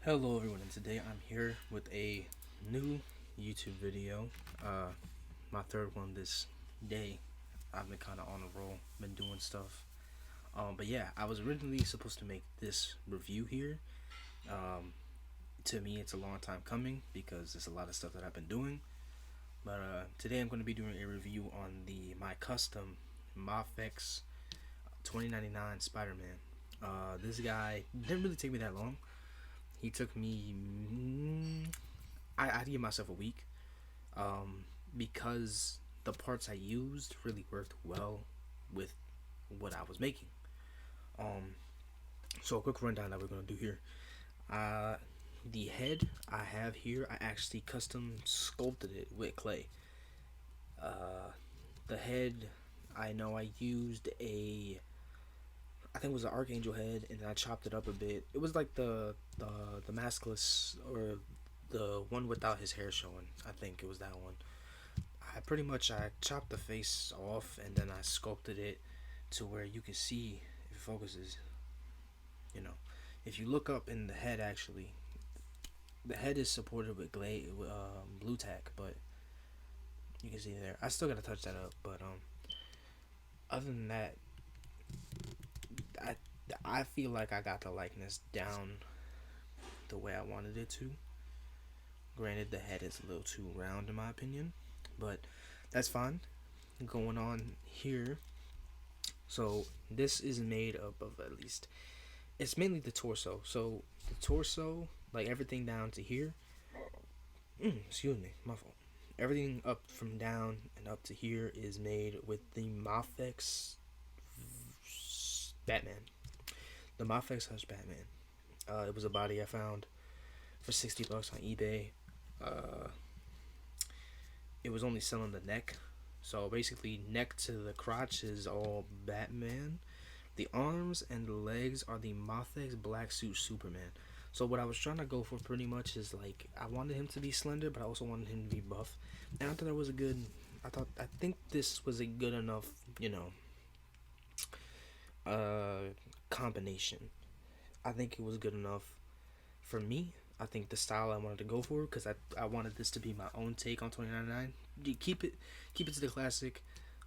Hello everyone, and today I'm here with a new YouTube video. My third one this day. I've been kind of on a roll, been doing stuff. But yeah, I was originally supposed to make this review here. Um, to me, it's a long time coming because there's a lot of stuff that I've been doing. But today I'm going to be doing a review on the my custom Mafex 2099 Spider-Man. This guy didn't really take me that long. He took me I'd give myself a week, um, because the parts I used really worked well with what I was making. Um, so a quick rundown that we're gonna do here. Uh, the head I have here, I actually custom sculpted it with clay. Uh, the head, I know I used I think it was an archangel head, and then I chopped it up a bit. It was like the maskless, or the one without his hair showing. I think it was that one. I chopped the face off and then I sculpted it to where you can see if it focuses. You know, if you look up in the head, actually, the head is supported with blue tack, but you can see there. I still gotta touch that up, but other than that, I I feel like I got the likeness down the way I wanted it to. Granted, the head is a little too round in my opinion, but that's fine. Going on here, so this is made up of, at least it's mainly the torso. So the torso, like everything down to here. Excuse me, my fault. Everything up from down and up to here is made with the Mafex Batman. The Mafex Hush Batman. It was a body I found for $60 on eBay. Uh, it was only selling the neck. So basically, neck to the crotch is all Batman. The arms and the legs are the Mafex Black Suit Superman. So what I was trying to go for pretty much is, like, I wanted him to be slender, but I also wanted him to be buff. And I thought that was a good. I think this was a good enough, uh, combination. I think it was good enough for me. I think the style I wanted to go for, because I wanted this to be my own take on 2099. You keep it to the classic.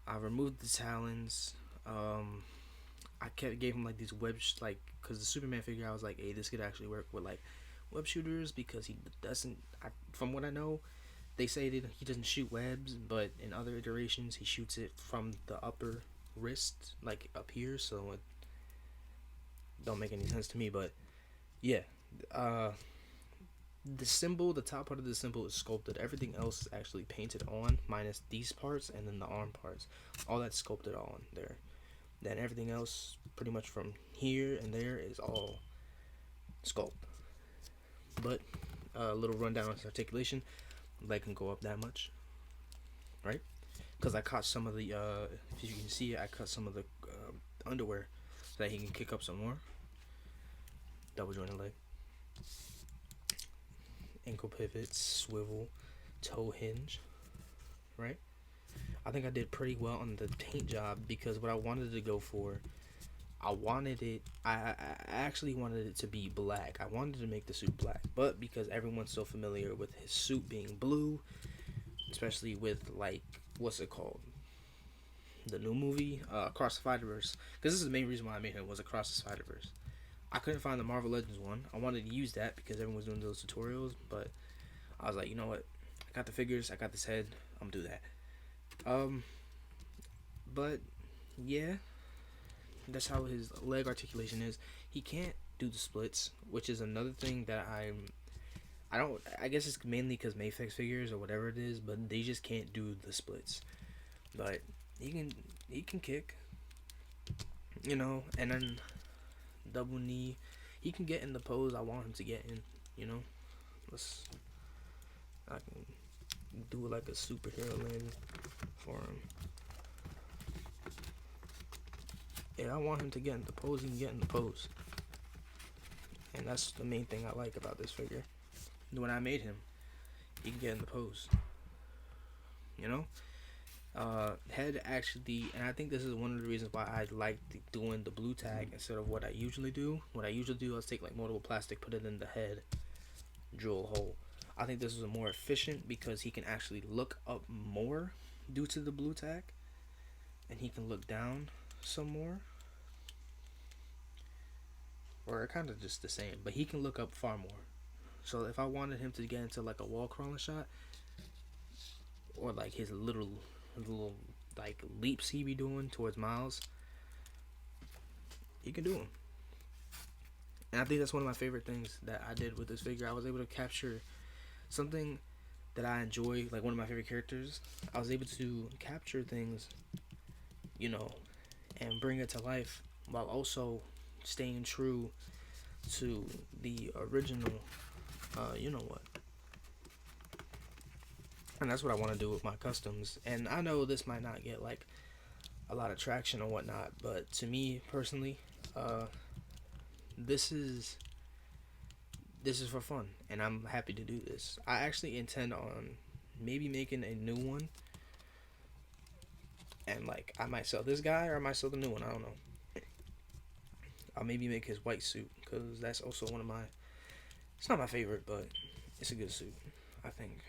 I removed the talons. I gave him like these like, because the Superman figure, I was like, hey, this could actually work with like web shooters, because he doesn't. From what I know, they say that he doesn't shoot webs, but in other iterations he shoots it from the upper wrist, like up here. So it don't make any sense to me, but yeah. Uh, the symbol, the top part of the symbol is sculpted. Everything else is actually painted on, minus these parts and then the arm parts. All that's sculpted on there. Then everything else, pretty much from here and there, is all sculpt. But a little rundown on articulation. Leg can go up that much, right? Because I cut some of the, if you can see, I cut some of the underwear so that he can kick up some more. Double jointed leg. Ankle pivots, swivel, toe hinge, right? I think I did pretty well on the paint job, because what I wanted to go for, I actually wanted it to be black. I wanted to make the suit black, but because everyone's so familiar with his suit being blue, especially with, like, what's it called? The new movie, Across the Spider-Verse. Because this is the main reason why I made it, was Across the Spider-Verse. I couldn't find the Marvel Legends one. I wanted to use that because everyone was doing those tutorials, but I was like, you know what? I got the figures, I got this head, I'm gonna do that. But yeah, that's how his leg articulation is. He can't do the splits, which is another thing that I don't. I guess it's mainly because Mafex figures or whatever it is, but they just can't do the splits. But he can kick, and then double knee. He can get in the pose I want him to get in. You know, I can do like a superhero landing for him. Yeah, I want him to get in the pose. He can get in the pose, and that's the main thing I like about this figure. When I made him, he can get in the pose. You know, head actually, and I think this is one of the reasons why I like doing the blue tag instead of what I usually do. What I usually do is take like moldable plastic, put it in the head, drill a hole. I think this is more efficient because he can actually look up more due to the blue tack, and he can look down some more, or kind of just the same, but he can look up far more. So if I wanted him to get into like a wall crawling shot, or like his little like leaps he be doing towards Miles, he can do them. And I think that's one of my favorite things that I did with this figure. I was able to capture something that I enjoy, like one of my favorite characters. I was able to capture things, you know, and bring it to life while also staying true to the original, you know what. And that's what I want to do with my customs. And I know this might not get like a lot of traction or whatnot, but to me personally, this is for fun, and I'm happy to do this. I actually intend on maybe making a new one, and like I might sell this guy or I might sell the new one. I don't know. I'll maybe make his white suit, because that's also one of my, it's not my favorite, but it's a good suit, I think.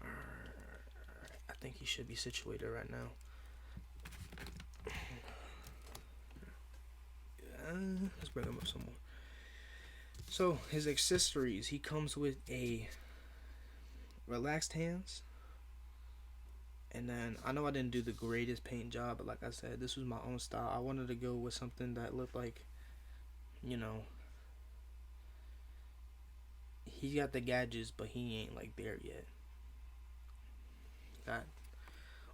I think he should be situated right now. Let's bring him up some more. So his accessories, he comes with a relaxed hands, and then I know I didn't do the greatest paint job, but like I said, this was my own style. I wanted to go with something that looked like, you know, he got the gadgets, but he ain't like there yet. Got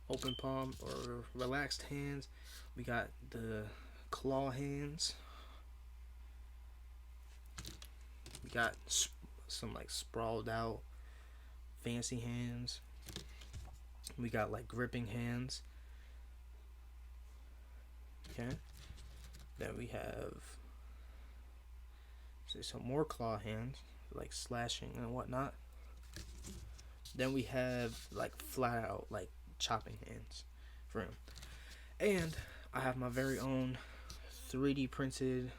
open palm or relaxed hands. We got the claw hands. We got some like sprawled out fancy hands. We got like gripping hands. Okay. Then we have some more claw hands, like slashing and whatnot. Then we have like flat out like chopping hands for him. And I have my very own 3D printed.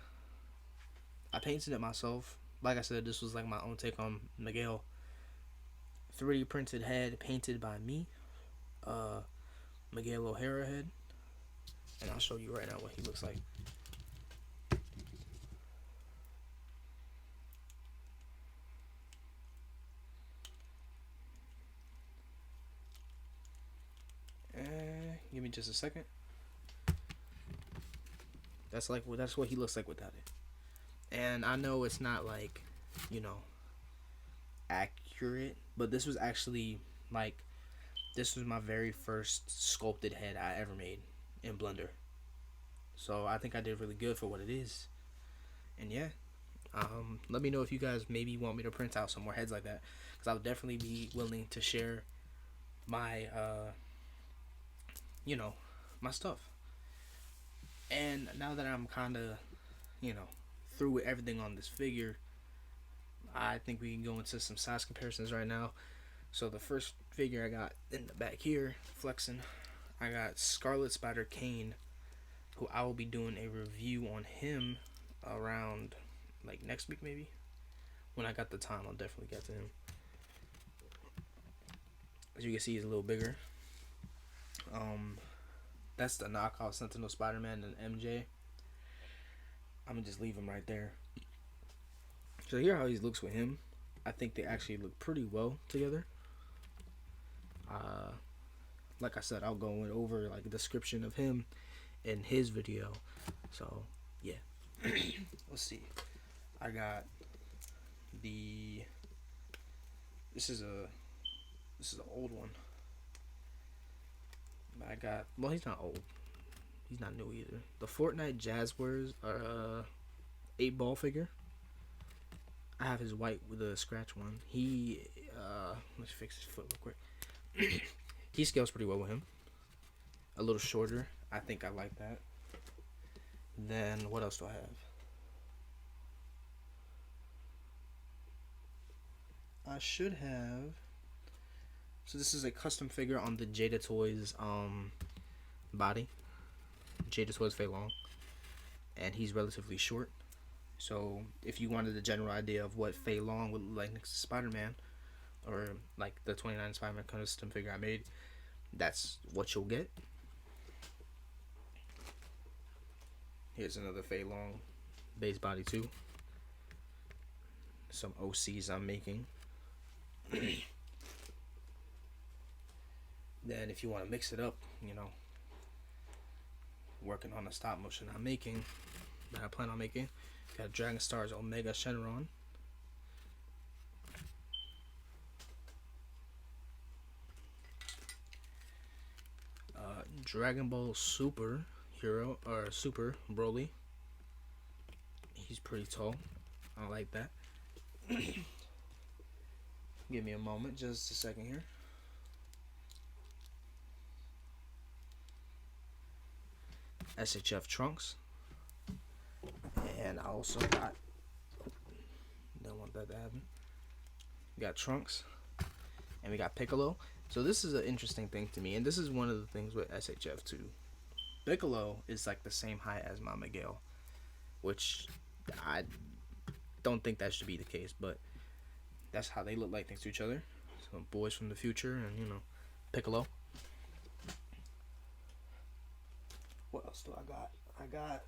I painted it myself. Like I said, this was like my own take on Miguel. 3D printed head painted by me. Miguel O'Hara head. And I'll show you right now what he looks like. Give me just a second. That's what he looks like without it. And I know it's not like, you know, accurate, but this was actually like, this was my very first sculpted head I ever made in Blender. So I think I did really good for what it is. And yeah, let me know if you guys maybe want me to print out some more heads like that, because I'll definitely be willing to share my you know, my stuff. And now that I'm kind of, you know, through with everything on this figure, I think we can go into some size comparisons right now. So the first figure I got in the back here, flexing, I got Scarlet Spider Kane, who I will be doing a review on him around like next week maybe. When I got the time, I'll definitely get to him. As you can see, he's a little bigger. That's the knockoff Sentinel Spider-Man and MJ. I'm gonna just leave him right there. So here how he looks with him. I think they actually look pretty well together. Like I said, I'll go over like a description of him in his video. So yeah. Let's see. I got the. This is an old one. I got, well, he's not old. He's not new either. The Fortnite Jazzwares 8-ball figure. I have his white with a scratch one. He, let's fix his foot real quick. He scales pretty well with him. A little shorter. I think I like that. Then, what else do I have? I should have. So this is a custom figure on the Jada Toys body. Jada Toys Fei Long. And he's relatively short. So if you wanted the general idea of what Fei Long would look like next to Spider-Man, or like the 29 Spider-Man custom figure I made, that's what you'll get. Here's another Fei Long base body too. Some OCs I'm making. Then if you want to mix it up, you know, working on a stop motion I'm making, that I plan on making, got Dragon Star's Omega Shenron. Dragon Ball Super Hero, or Super Broly. He's pretty tall. I like that. Give me a moment, just a second here. SHF Trunks. And I also got, don't want that to happen. We got Trunks. And we got Piccolo. So this is an interesting thing to me. And this is one of the things with SHF too. Piccolo is like the same height as my Miguel. Which I don't think that should be the case. But that's how they look like next to each other. So boys from the future and, you know, Piccolo. What else do I got? I got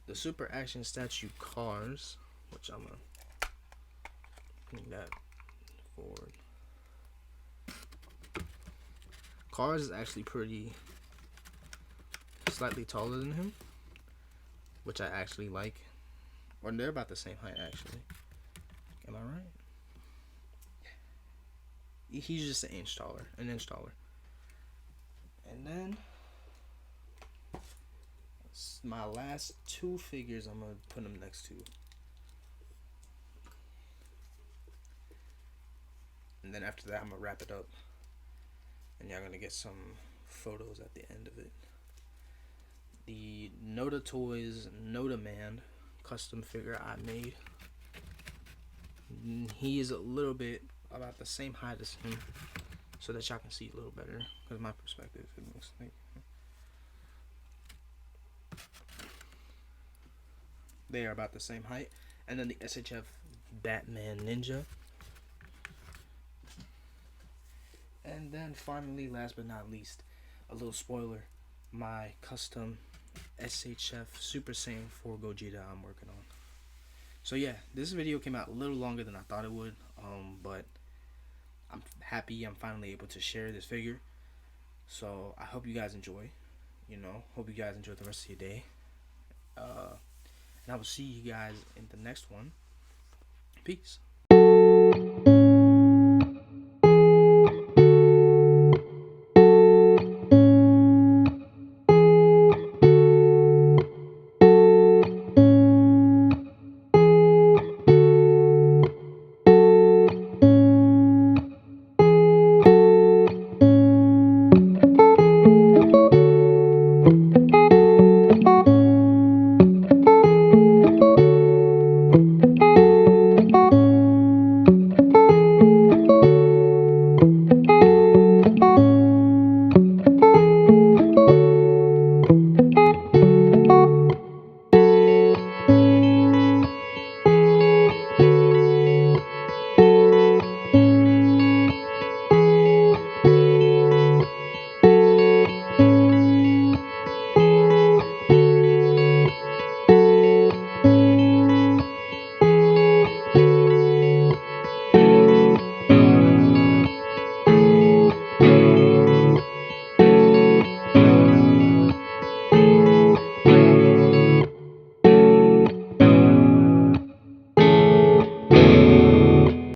the Super Action Statue Cars, which I'm gonna bring that forward. Cars is actually pretty slightly taller than him, which I actually like. Or they're about the same height actually. Am I right? He's just an inch taller. And then my last two figures, I'm gonna put them next to. And then after that, I'm gonna wrap it up. And y'all gonna get some photos at the end of it. The Noda Toys Noda Man custom figure I made. He is a little bit about the same height as him, so that y'all can see a little better. Because my perspective, it looks like they are about the same height. And then the SHF Batman Ninja. And then finally, last but not least, a little spoiler, my custom SHF Super Saiyan 4 Gogeta I'm working on. So yeah, this video came out a little longer than I thought it would, but I'm happy I'm finally able to share this figure. So I hope you guys enjoy, hope you guys enjoy the rest of your day. And I will see you guys in the next one. Peace.